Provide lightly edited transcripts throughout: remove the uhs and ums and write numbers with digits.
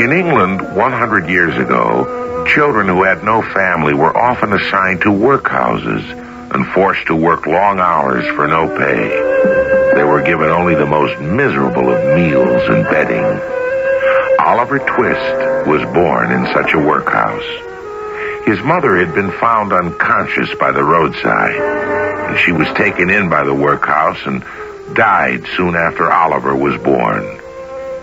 In England, 100 years ago, children who had no family were often assigned to workhouses and forced to work long hours for no pay. They were given only the most miserable of meals and bedding. Oliver Twist was born in such a workhouse. His mother had been found unconscious by the roadside, and she was taken in by the workhouse and died soon after Oliver was born.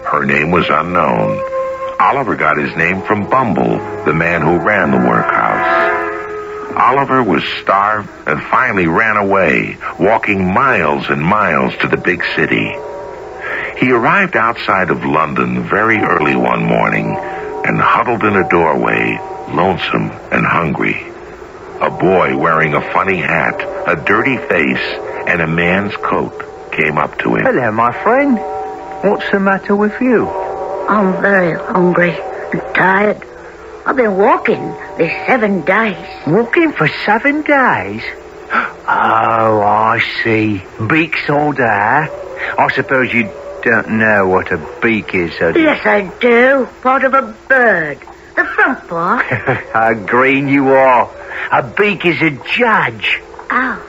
Her name was unknown. Oliver got his name from Bumble, the man who ran the workhouse. Oliver was starved and finally ran away, walking miles and miles to the big city. He arrived outside of London very early one morning and huddled in a doorway, lonesome and hungry. A boy wearing a funny hat, a dirty face, and a man's coat came up to him. Hello, my friend. What's the matter with you? I'm very hungry and tired. I've been walking these 7 days. Walking for 7 days? Oh, I see. Beak's order, eh? I suppose you don't know what a beak is, do you? Yes, I do. Part of a bird. The front part. How green you are. A beak is a judge. Oh.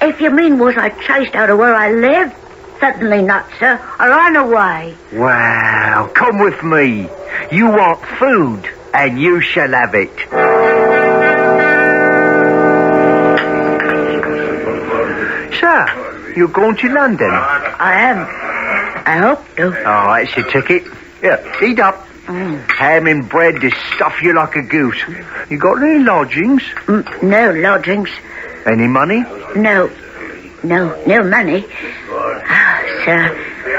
If you mean was I chased out of where I live? Certainly not, sir. I ran away. Wow, come with me. You want food, and you shall have it. Sir, you're going to London? I am. I hope to. Oh, that's your ticket. Yeah, eat up. Ham and bread to stuff you like a goose. You got any lodgings? No lodgings. Any money? No money. Sir,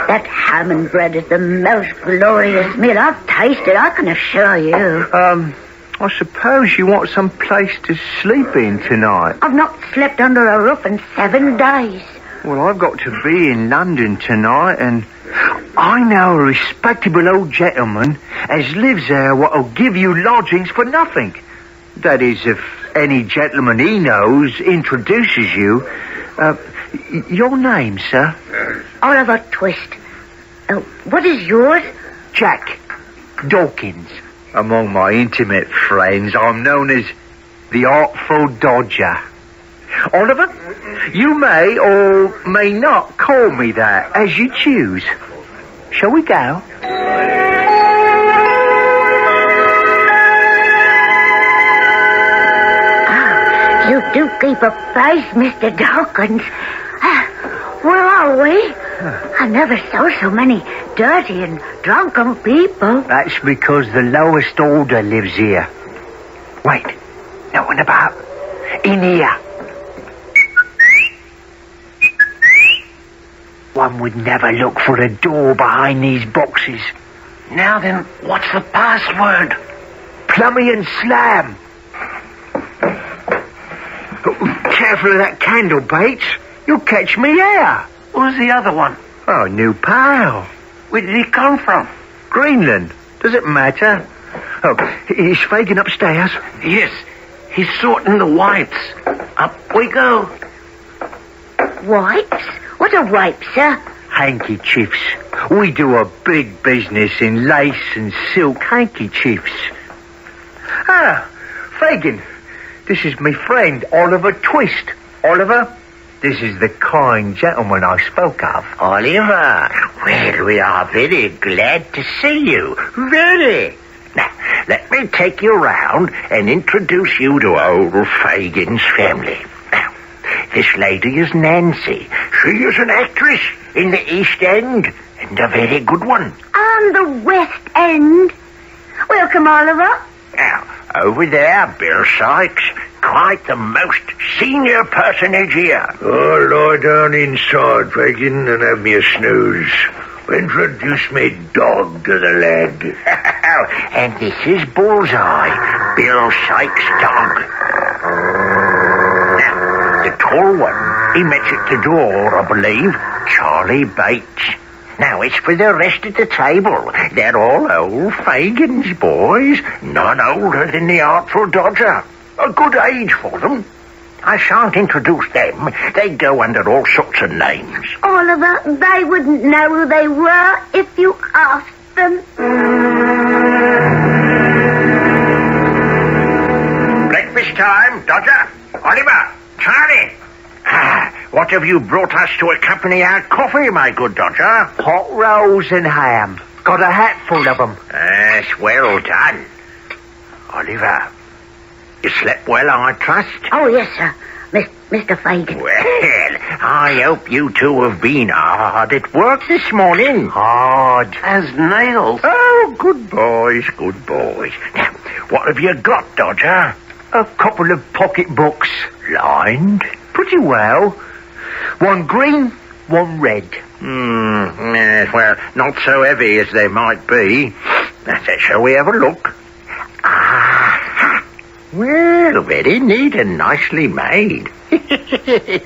that ham and bread is the most glorious meal I've tasted, I can assure you. I suppose you want some place to sleep in tonight. I've not slept under a roof in 7 days. Well, I've got to be in London tonight, and I know a respectable old gentleman as lives there what'll give you lodgings for nothing. That is, if any gentleman he knows introduces you. Your name, sir? Oliver Twist. What is yours? Jack Dawkins. Among my intimate friends, I'm known as the Artful Dodger. Oliver, you may or may not call me that, as you choose. Shall we go? You do keep a face, Mr. Dawkins. Where are we? I never saw so many dirty and drunken people. That's because the lowest order lives here. Wait, no one about. In here. One would never look for a door behind these boxes. Now then, what's the password? Plummy and Slam. Careful of that candle, Bates. You'll catch me here. Who's the other one? Oh, new pal. Where did he come from? Greenland. Does it matter? Oh, is Fagin upstairs? Yes, he's sorting the wipes. Up we go. Wipes? What are wipes, sir? Handkerchiefs. We do a big business in lace and silk handkerchiefs. Ah, Fagin. This is my friend, Oliver Twist. Oliver, this is the kind gentleman I spoke of. Oliver, well, we are very glad to see you. Very. Now, let me take you round and introduce you to old Fagin's family. Now, this lady is Nancy. She is an actress in the East End, and a very good one. On the West End. Welcome, Oliver. Now, over there, Bill Sykes, quite the most senior personage here. Oh, lie down inside, Fagin, and have me a snooze. Introduce me dog to the lad. And this is Bullseye, Bill Sykes' dog. Now, the tall one, he met at the door, I believe, Charlie Bates. Now, it's for the rest of the table. They're all old Fagin's boys, none older than the Artful Dodger. A good age for them. I shan't introduce them. They go under all sorts of names. Oliver, they wouldn't know who they were if you asked them. time, Dodger. Oliver, Charlie. What have you brought us to accompany our coffee, my good Dodger? Hot rolls and ham. Got a hat full of them. Yes, well done. Oliver, you slept well, I trust? Oh, yes, sir. Mr. Fagin. Well, I hope you two have been hard at work this morning. Hard as nails. Oh, good boys, good boys. Now, what have you got, Dodger? A couple of pocket books. Lined? Pretty well. One green, one red. Yes, well, not so heavy as they might be. Shall we have a look? Ah, well, very neat and nicely made.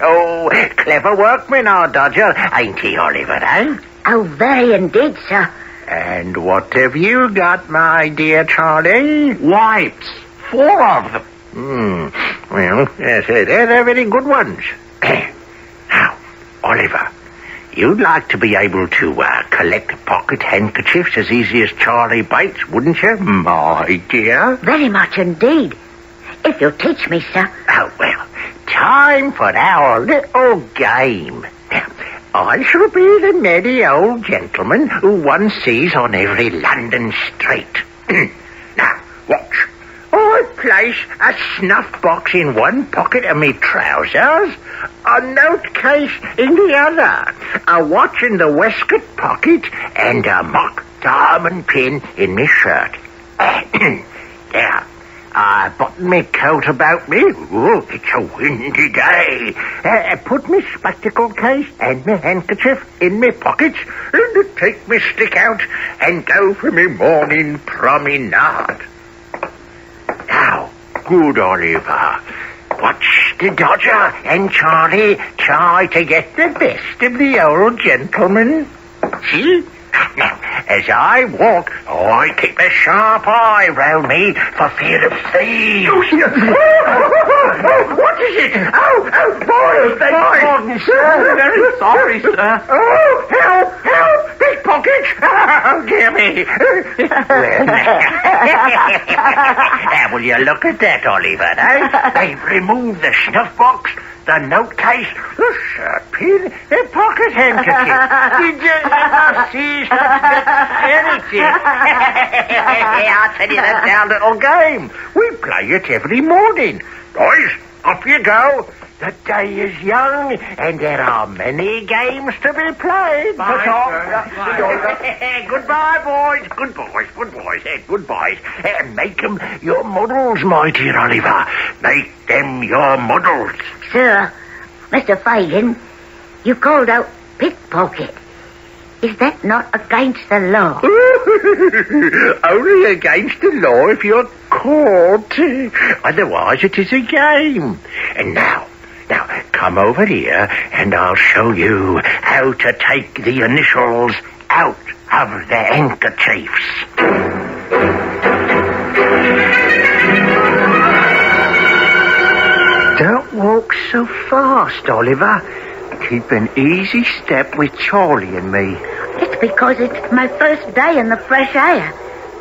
Oh, clever workman, our Dodger, ain't he, Oliver, eh? Oh, very indeed, sir. And what have you got, my dear Charlie? Wipes. 4 of them. Well, yes, they're very good ones. Now, Oliver, you'd like to be able to collect pocket handkerchiefs as easy as Charlie Bates, wouldn't you, my dear? Very much indeed. If you'll teach me, sir. Oh, well, time for our little game. Now, I shall be the merry old gentleman who one sees on every London street. Now, watch. I place a snuff box in one pocket of me trousers, a note case in the other, a watch in the waistcoat pocket, and a mock diamond pin in me shirt. There. I button me coat about me. Oh, it's a windy day. Put me spectacle case and me handkerchief in me pockets, and take me stick out and go for me morning promenade. Now, good Oliver, watch the Dodger and Charlie try to get the best of the old gentleman. See? Now, as I walk, I keep a sharp eye round me for fear of thieves. What is it? Oh, boy, beg pardon, sir. Very sorry, sir. Oh, help, pickpockets. Oh, dear me. Will you look at that, Oliver, eh? They've removed the snuff box, the note case, the shirt pin, the pocket handkerchief. Did you ever see such dexterity? I'll tell you that our little game. We play it every morning. Boys, up you go. The day is young, and there are many games to be played. Goodbye, boys. Good boys. Make them your models, my dear Oliver. Make them your models. Sir, Mr. Fagin, you called out pickpocket. Is that not against the law? Only against the law if you're caught. Otherwise, it is a game. And now, come over here, and I'll show you how to take the initials out of the handkerchiefs. Don't walk so fast, Oliver. Keep an easy step with Charlie and me. It's because it's my first day in the fresh air,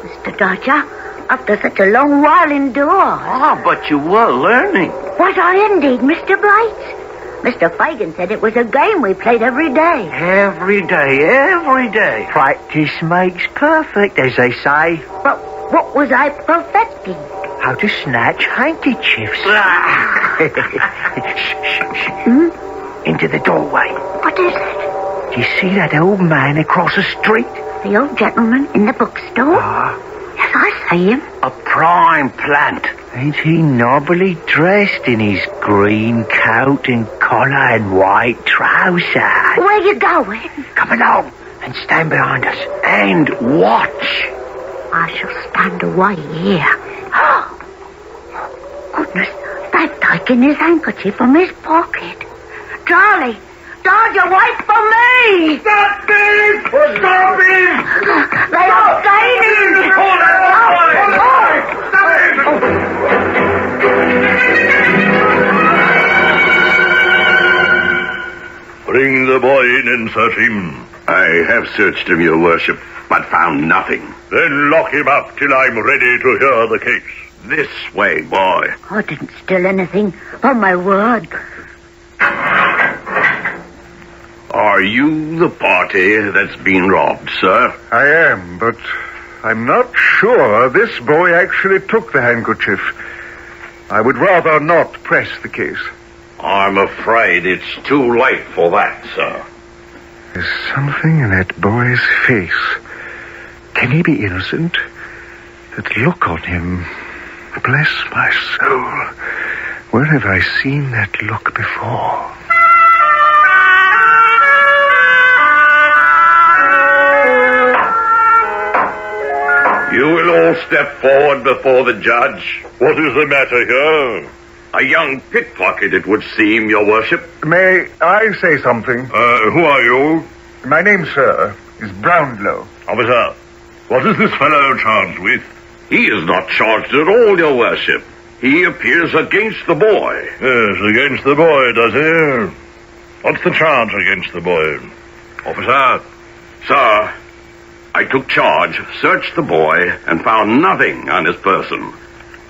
Mr. Dodger, after such a long while indoors. But you were learning. Was I indeed, Mr. Blight? Mr. Fagin said it was a game we played every day. Every day. Practice makes perfect, as they say. But what was I perfecting? How to snatch handkerchiefs. Into the doorway. What is it? Do you see that old man across the street? The old gentleman in the bookstore? Yes, I see him. A prime plant. Ain't he nobbly dressed in his green coat and collar and white trousers? Where you going? Come along and stand behind us and watch. I shall stand away here. Oh, goodness, they've taken his handkerchief from his pocket. Charlie, Dodger, wait for me! Stop him! Stop him! They are gaining! Hold on! Stop him! Bring the boy in and search him. I have searched him, your worship, but found nothing. Then lock him up till I'm ready to hear the case. This way, boy. I didn't steal anything, on my word. Are you the party that's been robbed, sir? I am, but I'm not sure this boy actually took the handkerchief. I would rather not press the case. I'm afraid it's too late for that, sir. There's something in that boy's face. Can he be innocent? That look on him. Bless my soul. Where have I seen that look before? You will all step forward before the judge. What is the matter here? A young pickpocket, it would seem, your worship. May I say something? Who are you? My name, sir, is Brownlow. Officer, what is this fellow charged with? He is not charged at all, your worship. He appears against the boy. Yes, against the boy, does he? What's the charge against the boy? Officer. Sir, I took charge, searched the boy, and found nothing on his person.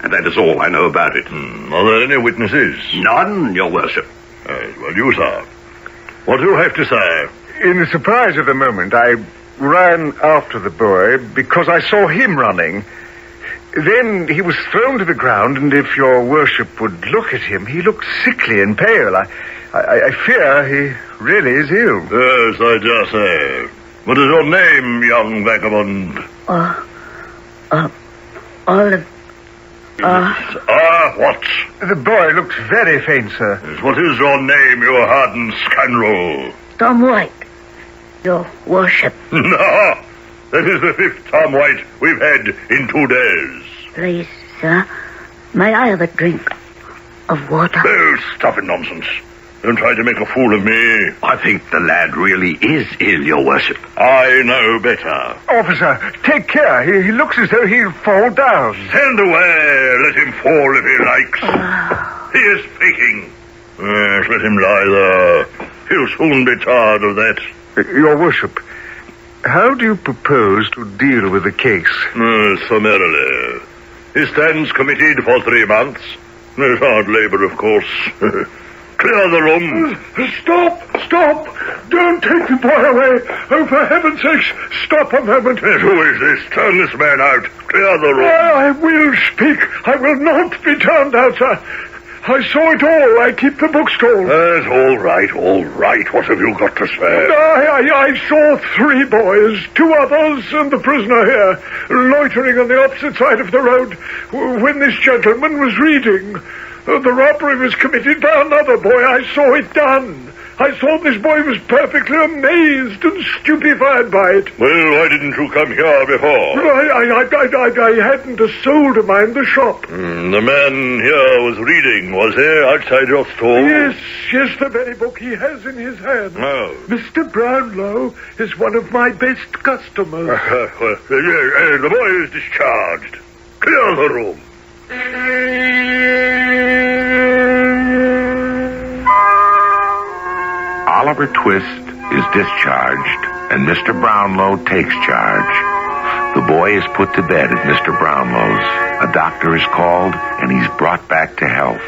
And that is all I know about it. Are there any witnesses? None, your worship. Well, you, sir. What do you have to say? In the surprise of the moment, I ran after the boy because I saw him running. Then he was thrown to the ground, and if your worship would look at him, he looked sickly and pale. I fear he really is ill. Yes, I dare say. What is your name, young vagabond? Olive. What? The boy looks very faint, sir. Yes, what is your name, you hardened scoundrel? Tom White, your worship. No, that is the fifth Tom White we've had in 2 days. Please, sir, may I have a drink of water? Oh, stop it, nonsense. Don't try to make a fool of me. I think the lad really is ill, your worship. I know better. Officer, take care. He looks as though he'll fall down. Stand away. Let him fall if he likes. He is faking. Yes, let him lie there. He'll soon be tired of that. Your worship, how do you propose to deal with the case? Summarily. He stands committed for 3 months. It's hard labor, of course. Clear the room. Stop! Don't take the boy away. Oh, for heaven's sake, stop a moment. Who is this? Turn this man out. Clear the room. I will speak. I will not be turned out, sir. I saw it all. I keep the bookstall. That's all right. What have you got to say? I saw 3 boys, 2 others, and the prisoner here, loitering on the opposite side of the road when this gentleman was reading. The robbery was committed by another boy. I saw it done. I saw this boy was perfectly amazed and stupefied by it. Well, why didn't you come here before? I hadn't a soul to mind the shop. The man here was reading, was he, outside your store? Yes, the very book he has in his hand. Oh. Mr. Brownlow is one of my best customers. The boy is discharged. Clear the room. Oliver Twist is discharged, and Mr. Brownlow takes charge. The boy is put to bed at Mr. Brownlow's. A doctor is called, and he's brought back to health.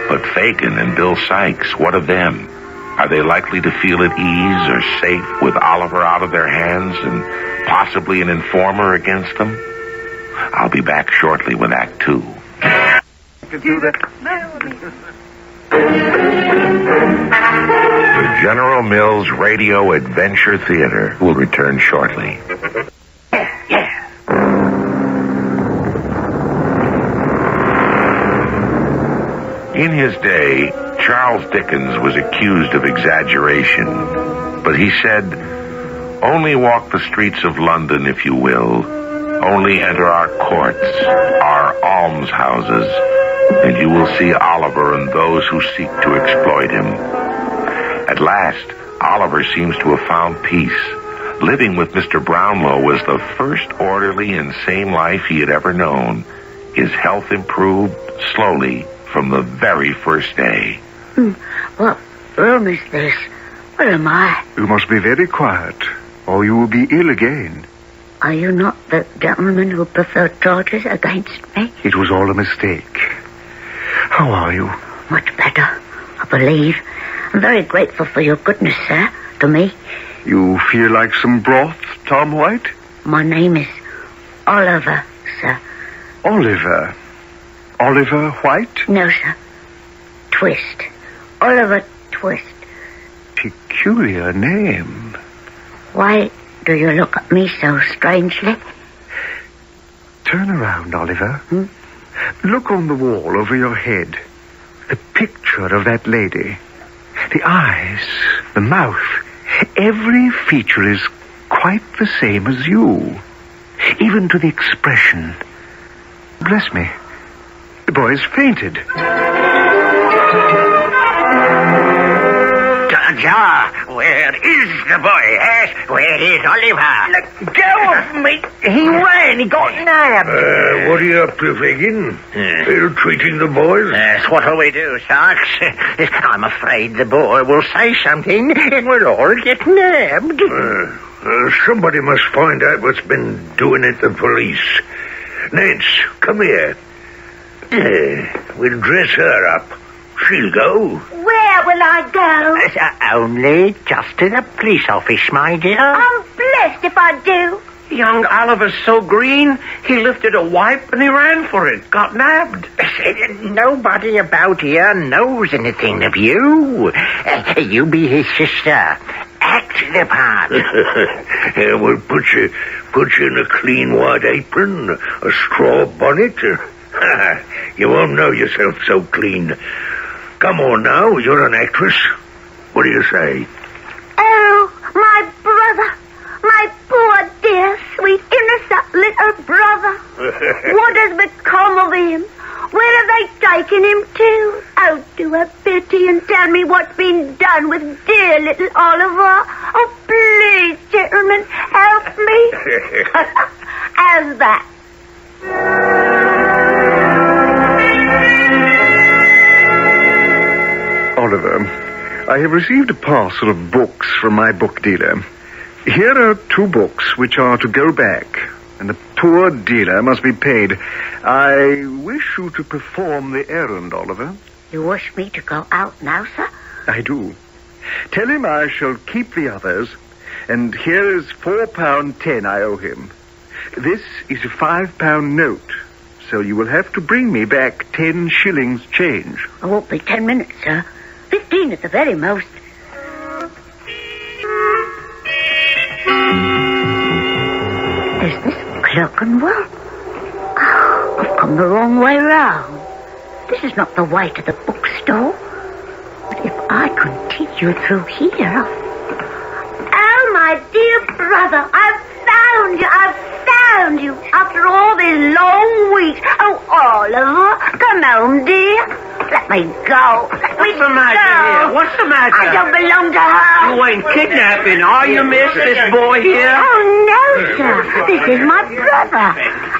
But Fagin and Bill Sykes, what of them? Are they likely to feel at ease or safe with Oliver out of their hands and possibly an informer against them? I'll be back shortly with Act 2. The General Mills Radio Adventure Theater will return shortly. In his day, Charles Dickens was accused of exaggeration, but he said, "Only walk the streets of London, if you will. Only enter our courts, our almshouses, and you will see Oliver and those who seek to exploit him." At last, Oliver seems to have found peace. Living with Mr. Brownlow was the first orderly and sane life he had ever known. His health improved slowly from the very first day. What room is this? Where am I? You must be very quiet, or you will be ill again. Are you not the gentleman who preferred charges against me? It was all a mistake. How are you? Much better, I believe. I'm very grateful for your goodness, sir, to me. You feel like some broth, Tom White? My name is Oliver, sir. Oliver? Oliver White? No, sir. Twist. Oliver Twist. Peculiar name. Why do you look at me so strangely? Turn around, Oliver. Look on the wall over your head. The picture of that lady. The eyes, the mouth. Every feature is quite the same as you. Even to the expression. Bless me. The boy has fainted. Dodger, where is the boy, eh? Where is Oliver? Let go of me. He ran. He got nabbed. What are you up to, Fagin? Ill-treating the boys? Yes, what'll we do, Sarks? I'm afraid the boy will say something and we'll all get nabbed. Somebody must find out what's been doing at the police. Nance, come here. We'll dress her up. She'll go. Where will I go? Only just to the police office, my dear. I'm blessed if I do. Young Oliver's so green, he lifted a wipe and he ran for it. Got nabbed. Nobody about here knows anything of you. You be his sister. Act the part. We'll put you in a clean white apron, a straw bonnet. You won't know yourself so clean. Come on now, you're an actress. What do you say? Oh, my brother. My poor, dear, sweet, innocent little brother. What has become of him? Where have they taken him to? Oh, do have pity and tell me what's been done with dear little Oliver. Oh, please, gentlemen, help me. How's that? Oliver, I have received a parcel of books from my book dealer. Here are 2 books which are to go back, and the poor dealer must be paid. I wish you to perform the errand, Oliver. You wish me to go out now, sir? I do. Tell him I shall keep the others, and here is £4.10 I owe him. This is a £5 note, so you will have to bring me back 10 shillings change. It won't be 10 minutes, sir. 15 at the very most. Is this Clerkenwell? Oh, I've come the wrong way round. This is not the way to the bookstore. But if I continue through here... Oh, my dear brother, I've found you after all these long weeks. Oh, Oliver, come home, dear. Let me go. What's the matter here? What's the matter? I don't belong to her. You ain't kidnapping, are you, miss, this boy here? Oh, no, sir. This is my brother.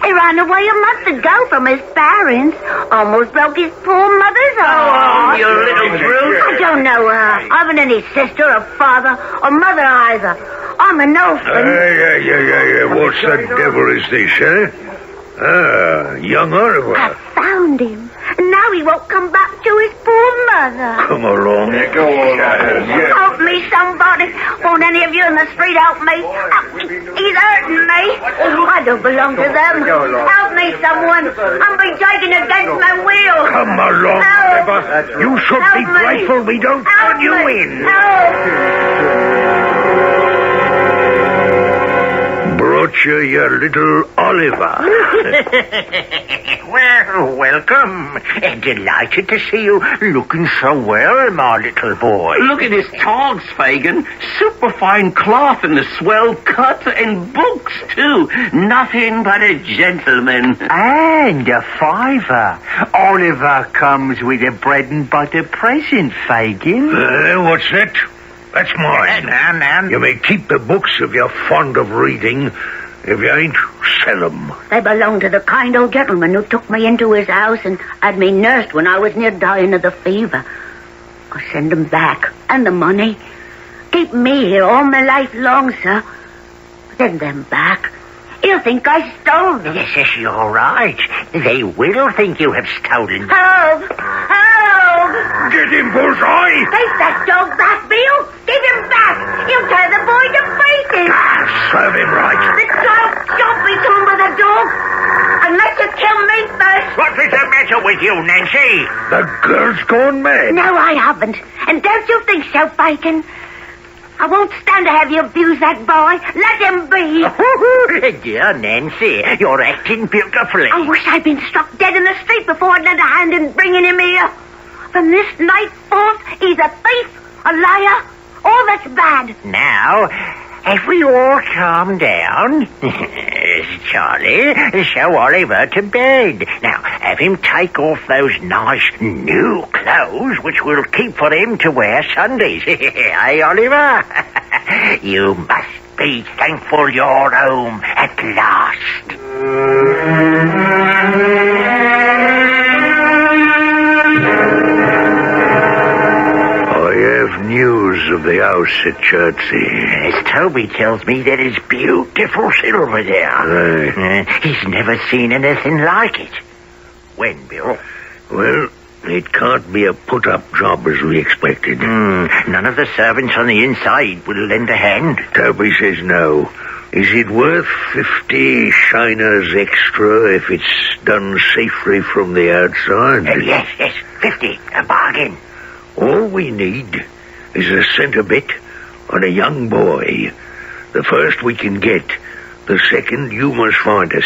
He ran away a month ago from his parents. Almost broke his poor mother's heart. Oh, you little brute. I don't know her. I haven't any sister or father or mother either. I'm an orphan. Yeah. What the devil is this, eh? Young Oliver. I found him. And now he won't come back to his poor mother. Come along. Go on. Help me, somebody. Won't any of you in the street help me? He's hurting me. I don't belong to them. Help me, someone. I'm being taken against my will. Come along, Oliver. You should be grateful we don't turn you in. Brought you your little Oliver. Well, welcome. Delighted to see you looking so well, my little boy. Look at his togs, Fagin. Superfine cloth and the swell cut and books, too. Nothing but a gentleman. And a £5. Oliver comes with a bread and butter present, Fagin. What's that? That's mine. You may keep the books if you're fond of reading. If you ain't, sell them. They belong to the kind old gentleman who took me into his house and had me nursed when I was near dying of the fever. I'll send them back, and the money. Keep me here all my life long, sir. Send them back. They'll think I stole them. Yes, you're right. They will think you have stolen. Help! Help! Get him, Bullseye! Take that dog back, Bill! Give him back! He'll tear the boy to pieces! Serve him right. The dog shan't be torn by the dog! Unless you kill me first! What is the matter with you, Nancy? The girl's gone mad. No, I haven't. And don't you think so, Bacon? I won't stand to have you abuse that boy. Let him be. Dear Nancy, you're acting beautifully. I wish I'd been struck dead in the street before I'd lent a hand in bringing him here. From this night forth, he's a thief, a liar, all that's bad. Now, have we all calmed down? Charlie, show Oliver to bed. Now, have him take off those nice new clothes which we'll keep for him to wear Sundays. Hey, Oliver? You must be thankful you're home at last. I have news of the house at Chertsey. As Toby tells me, there is beautiful silver there. He's never seen anything like it. When, Bill? Well, it can't be a put-up job as we expected. None of the servants on the inside will lend a hand. Toby says no. Is it worth 50 shiners extra if it's done safely from the outside? Yes, 50. A bargain. All we need is a centre bit on a young boy. The first we can get. The second you must find us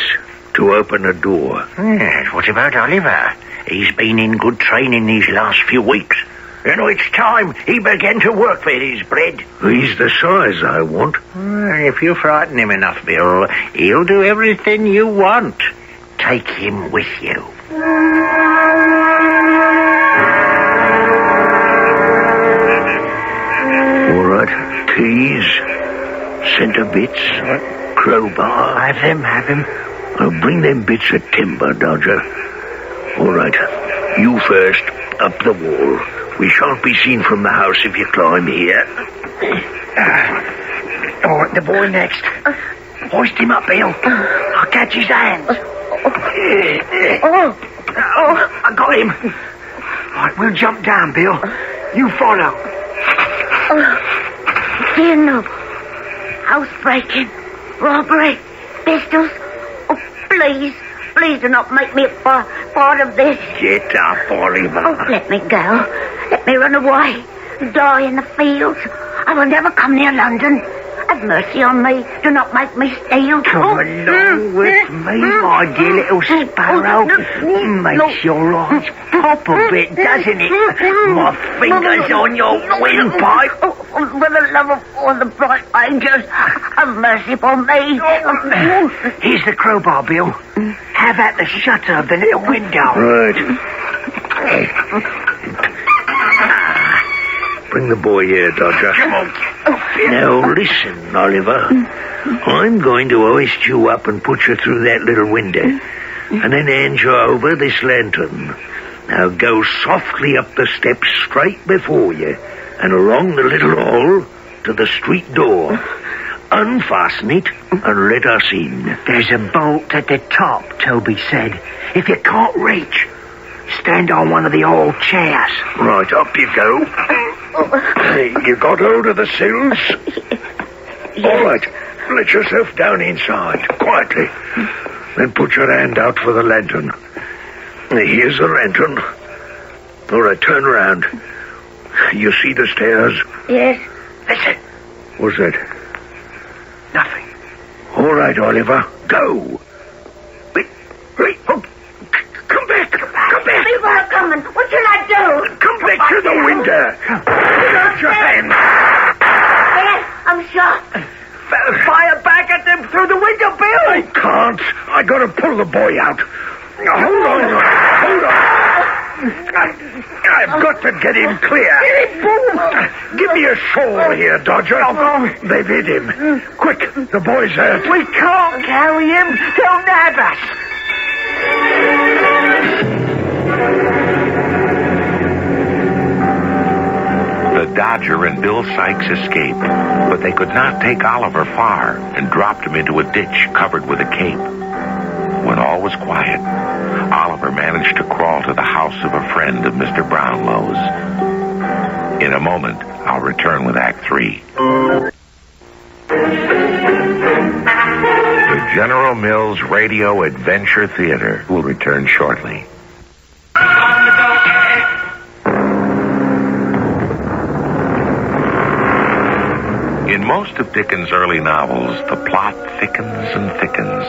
to open a door. Yes, what about Oliver? He's been in good training these last few weeks. You know, it's time he began to work for his bread. He's the size I want. If you frighten him enough, Bill, he'll do everything you want. Take him with you. All right, keys, centre bits, crowbar. Have him. I'll bring them bits of timber, Dodger. All right, you first, up the wall. We shan't be seen from the house if you climb here. All right, the boy next. Hoist him up, Bill. I'll catch his hands. I got him. Right, we'll jump down, Bill. You follow. Dear no. Housebreaking, robbery, pistols. Oh, please do not make me a part of this. Get up, Oliver. Oh, let me go. Let me run away. Die in the fields. I will never come near London. Have mercy on me. Do not make me steal. Come along with me, my dear little sparrow. Makes your eyes pop a bit, doesn't it? My fingers on your windpipe. Oh, for the love of all the bright angels, have mercy upon me. Here's the crowbar, Bill. Have at the shutter of the little window. Right. Bring the boy here, Dodger. Come on. Now, listen, Oliver. I'm going to hoist you up and put you through that little window. And then hand you over this lantern. Now go softly up the steps straight before you and along the little hall to the street door. Unfasten it and let us in. There's a bolt at the top, Toby said. If you can't reach, stand on one of the old chairs. Right, up you go. You got hold of the sills? All right, let yourself down inside, quietly. Then put your hand out for the lantern. Here's the lantern. All right, turn around. You see the stairs? Yes. Listen. What's that? Nothing. All right, Oliver, go. Wait, oh, come back. People are coming. What shall I do? Come back to the window. Put out your hand. Yes, I'm shot. Fire back at them through the window, Bill. I can't. I gotta pull the boy out. Hold on. I've got to get him clear. Give me a shawl here, Dodger. They've hit him. Quick, the boy's hurt. We can't carry him. They'll nab us. The Dodger and Bill Sykes escaped, but they could not take Oliver far and dropped him into a ditch covered with a cape. When all was quiet, Oliver managed to crawl to the house of a friend of Mr. Brownlow's. In a moment, I'll return with Act 3. The General Mills Radio Adventure Theater will return shortly. In most of Dickens' early novels, the plot thickens and thickens.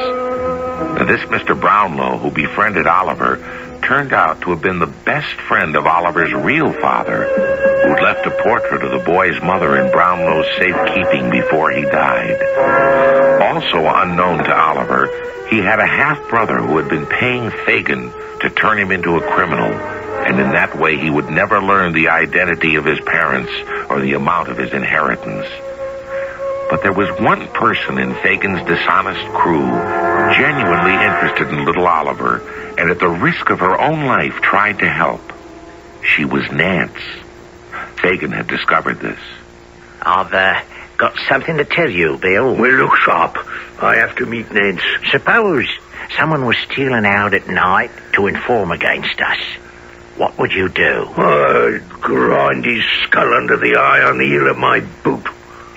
Now, this Mr. Brownlow, who befriended Oliver, turned out to have been the best friend of Oliver's real father, who'd left a portrait of the boy's mother in Brownlow's safekeeping before he died. Also unknown to Oliver, he had a half-brother who had been paying Fagin to turn him into a criminal, and in that way he would never learn the identity of his parents or the amount of his inheritance. But there was one person in Fagin's dishonest crew genuinely interested in little Oliver, and at the risk of her own life tried to help. She was Nance. Fagin had discovered this. I've got something to tell you, Bill. Well, look sharp. I have to meet Nance. Suppose someone was stealing out at night to inform against us. What would you do? I'd grind his skull under the eye on the heel of my boot.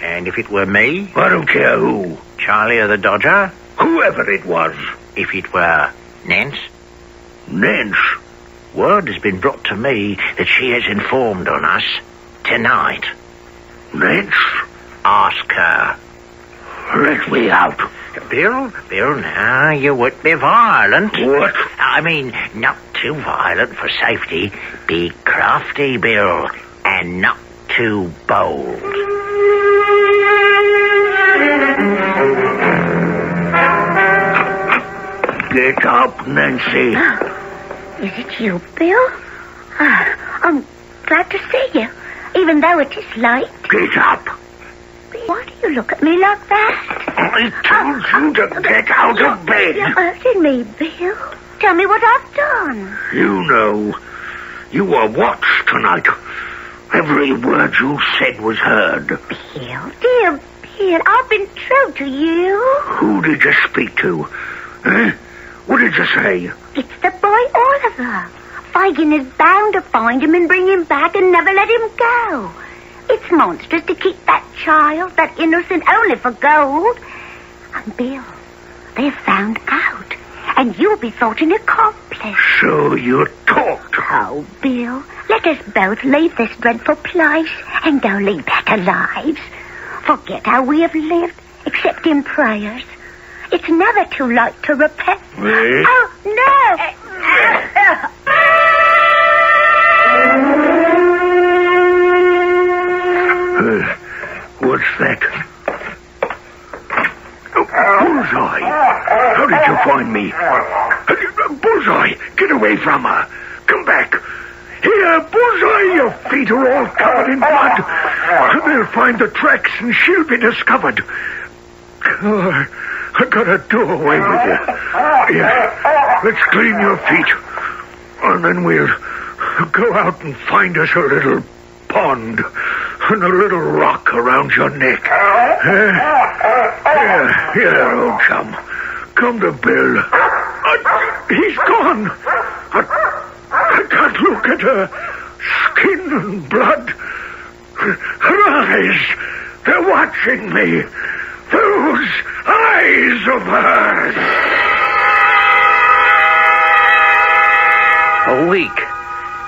And if it were me? I don't care who. Charlie or the Dodger? Whoever it was. If it were Nance? Nance? Word has been brought to me that she has informed on us tonight. Nance? Ask her. Let me out. Bill, now you would be violent. What? I mean, not too violent for safety. Be crafty, Bill, and not too bold. Get up, Nancy. Is it you, Bill? I'm glad to see you, even though it is late. Get up. Why do you look at me like that? I told you to get out of bed. You're hurting me, Bill. Tell me what I've done. You know, you were watched tonight. Every word you said was heard. Bill, dear Bill, I've been true to you. Who did you speak to? Eh? What did you say? It's the boy Oliver. Fagin is bound to find him and bring him back and never let him go. It's monstrous to keep that child, that innocent, only for gold. And Bill, they've found out, and you'll be thought an accomplice. So you talked. Oh, Bill, let us both leave this dreadful place and go lead better lives. Forget how we have lived, except in prayers. It's never too late to repent. Eh? Oh, no! What's that? Bullseye! How did you find me? Bullseye, get away from her. Come back. Here, Bullseye, your feet are all covered in blood. They'll find the tracks and she'll be discovered. Oh, I gotta do away with you. Here, let's clean your feet. And then we'll go out and find us a little pond and a little rock around your neck. Here, old chum. Come to Bill. He's gone. I can't look at her skin and blood. Her eyes, they're watching me. Those eyes of hers. A week.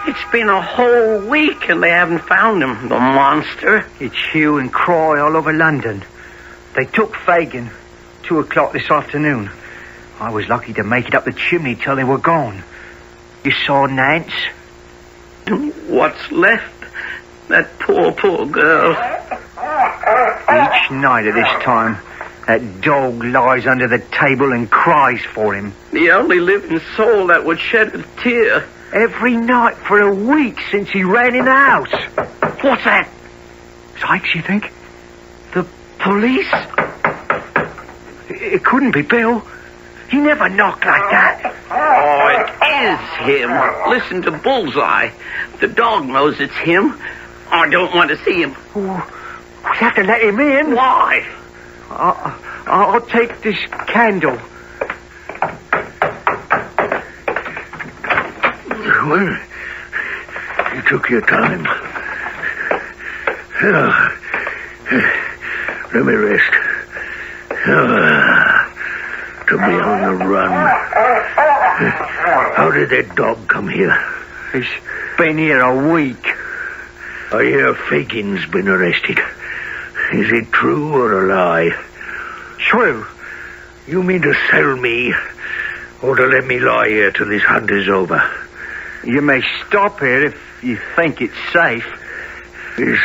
It's been a whole week and they haven't found him, the monster. It's hue and cry all over London. They took Fagin 2:00 this afternoon. I was lucky to make it up the chimney till they were gone. You saw Nance? What's left? That poor girl. Each night at this time, that dog lies under the table and cries for him. The only living soul that would shed a tear. Every night for a week since he ran in the house. What's that? Sykes, you think? The police? It couldn't be Bill. He never knocked like that. Oh, it is him. Listen to Bullseye. The dog knows it's him. I don't want to see him. Oh, we have to let him in. Why? I'll take this candle. Well, you took your time. Let me rest. To be on the run. How did that dog come here? He's been here a week. I hear Fagin's been arrested. Is it true or a lie? True. You mean to sell me, or to let me lie here till this hunt is over? You may stop here if you think it's safe. Is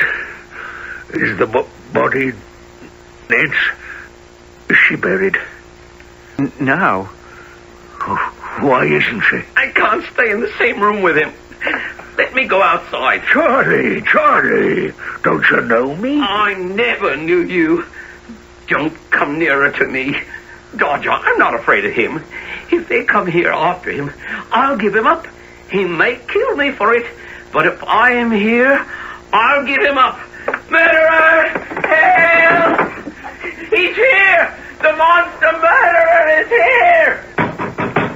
the body Ned's? Is she buried? No. Why isn't she? I can't stay in the same room with him. Let me go outside. Charlie, don't you know me? I never knew you. Don't come nearer to me. Dodger, I'm not afraid of him. If they come here after him, I'll give him up. He may kill me for it, but if I am here, I'll give him up. Murderer! Help! He's here! The monster murderer is here!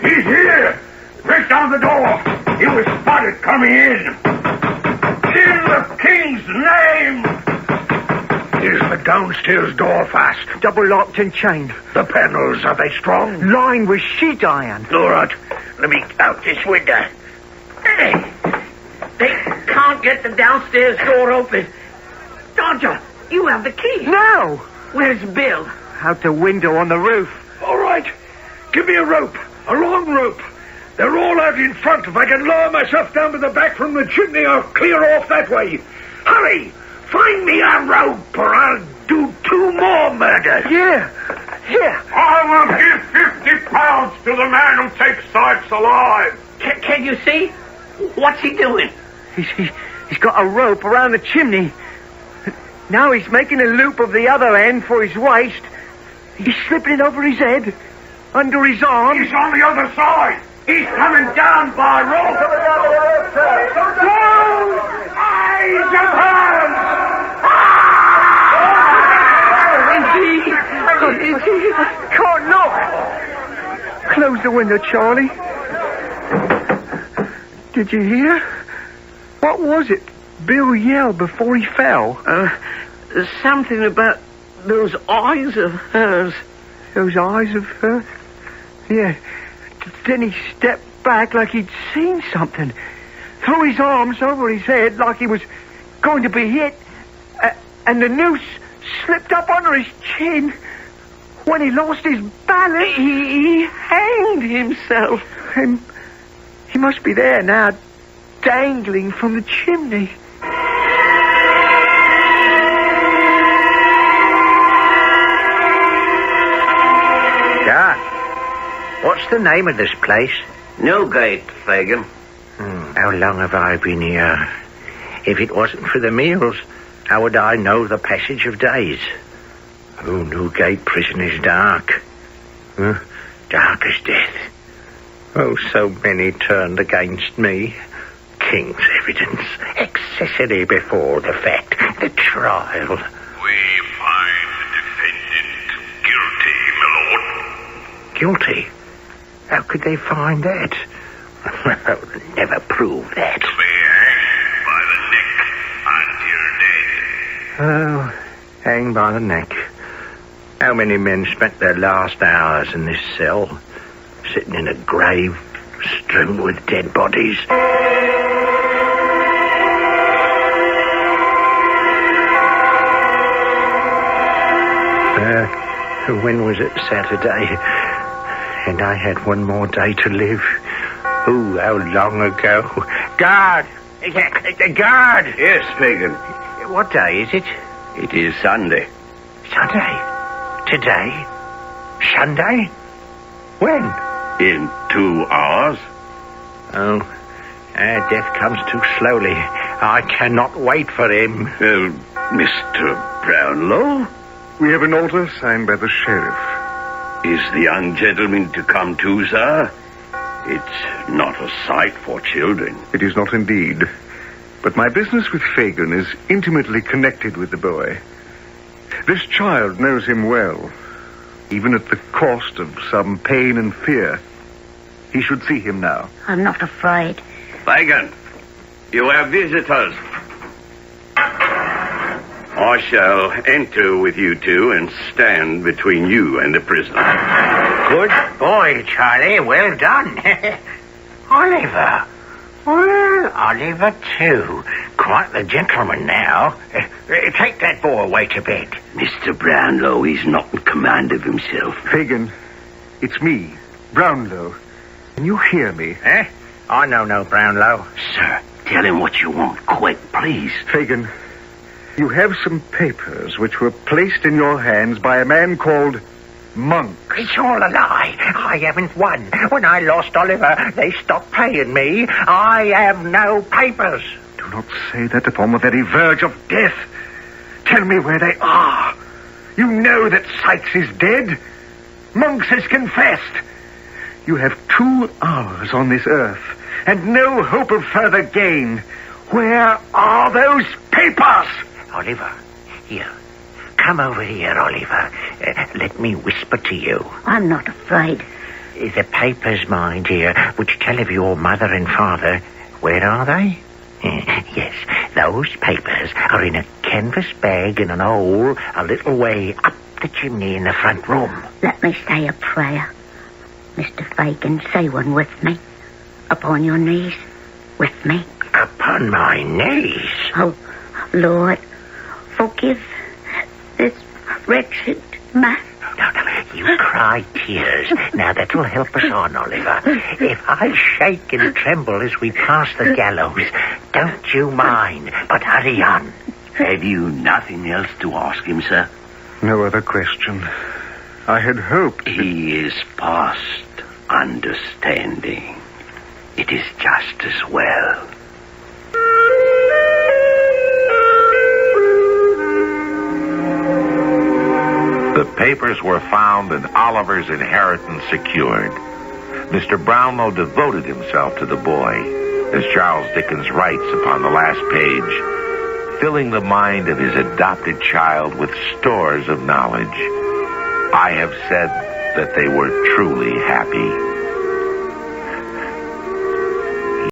He's here! Break down the door! He was spotted coming in! In the king's name! Is the downstairs door fast? Double locked and chained. The panels, are they strong? Lined with sheet iron. All right, let me out this window. Hey! They can't get the downstairs door open. Dodger, you have the key. No! Where's Bill? Out the window on the roof. All right, give me a rope, a long rope. They're all out in front. If I can lower myself down to the back from the chimney, I'll clear off that way. Hurry! Find me a rope, or I'll do 2 more murders. Yeah. Here. I will give £50 to the man who takes Sykes alive. Can you see? What's he doing? He's got a rope around the chimney. Now he's making a loop of the other end for his waist. He's slipping it over his head, under his arm. He's on the other side. He's coming down by rope. Eyes of hands! Is he? Can't look. Close the window, Charlie. Did you hear? What was it Bill yelled before he fell? Something about those eyes of hers. Those eyes of hers? Yeah. Then he stepped back like he'd seen something. Threw his arms over his head like he was going to be hit. And the noose slipped up under his chin. When he lost his balance, He hanged himself. And he must be there now, dangling from the chimney. Dad, what's the name of this place? Newgate, Fagin. How long have I been here? If it wasn't for the meals, how would I know the passage of days? Oh, Newgate prison is dark. Dark as death. Oh, so many turned against me. King's evidence, accessory before the fact, the trial. We find the defendant guilty, my lord. Guilty? How could they find that? I'll never prove that. To be hanged by the neck until dead. Oh, hanged by the neck. How many men spent their last hours in this cell, sitting in a grave strewn with dead bodies? When was it? Saturday. And I had one more day to live. Oh, how long ago. Guard! Guard! Yes, Fagin. What day is it? It is Sunday. Sunday? Today? Sunday? When? In 2 hours. Oh, death comes too slowly. I cannot wait for him. Mr. Brownlow? We have an order signed by the sheriff. Is the young gentleman to come too, sir? It's not a sight for children. It is not indeed. But my business with Fagin is intimately connected with the boy. This child knows him well, even at the cost of some pain and fear. He should see him now. I'm not afraid. Fagin, you have visitors. I shall enter with you two and stand between you and the prisoner. Good boy, Charlie. Well done. Oliver. Well, Oliver, too. Quite the gentleman now. Take that boy away to bed. Mr. Brownlow is not in command of himself. Fagin, it's me, Brownlow. Can you hear me? Eh? I know no Brownlow. Sir, tell him what you want, quick, please. Fagin, you have some papers which were placed in your hands by a man called Monk. It's all a lie. I haven't won. When I lost Oliver, they stopped paying me. I have no papers. Do not say that upon the very verge of death. Tell me where they are. You know that Sykes is dead. Monks has confessed. You have 2 hours on this earth, and no hope of further gain. Where are those papers? Oliver, here. Come over here, Oliver. Let me whisper to you. I'm not afraid. The papers, my dear, which tell of your mother and father, where are they? Yes, those papers are in a canvas bag in an hole a little way up the chimney in the front room. Let me say a prayer. Mr. Fagin, say one with me. Upon your knees. With me. Upon my knees? Oh, Lord, forgive this wretched man. No, you cry tears. Now, that'll help us on, Oliver. If I shake and tremble as we pass the gallows, don't you mind, but hurry on. Have you nothing else to ask him, sir? No other question. I had hoped... He is past understanding. It is just as well. The papers were found and Oliver's inheritance secured. Mr. Brownlow devoted himself to the boy, as Charles Dickens writes upon the last page, filling the mind of his adopted child with stores of knowledge. I have said that they were truly happy.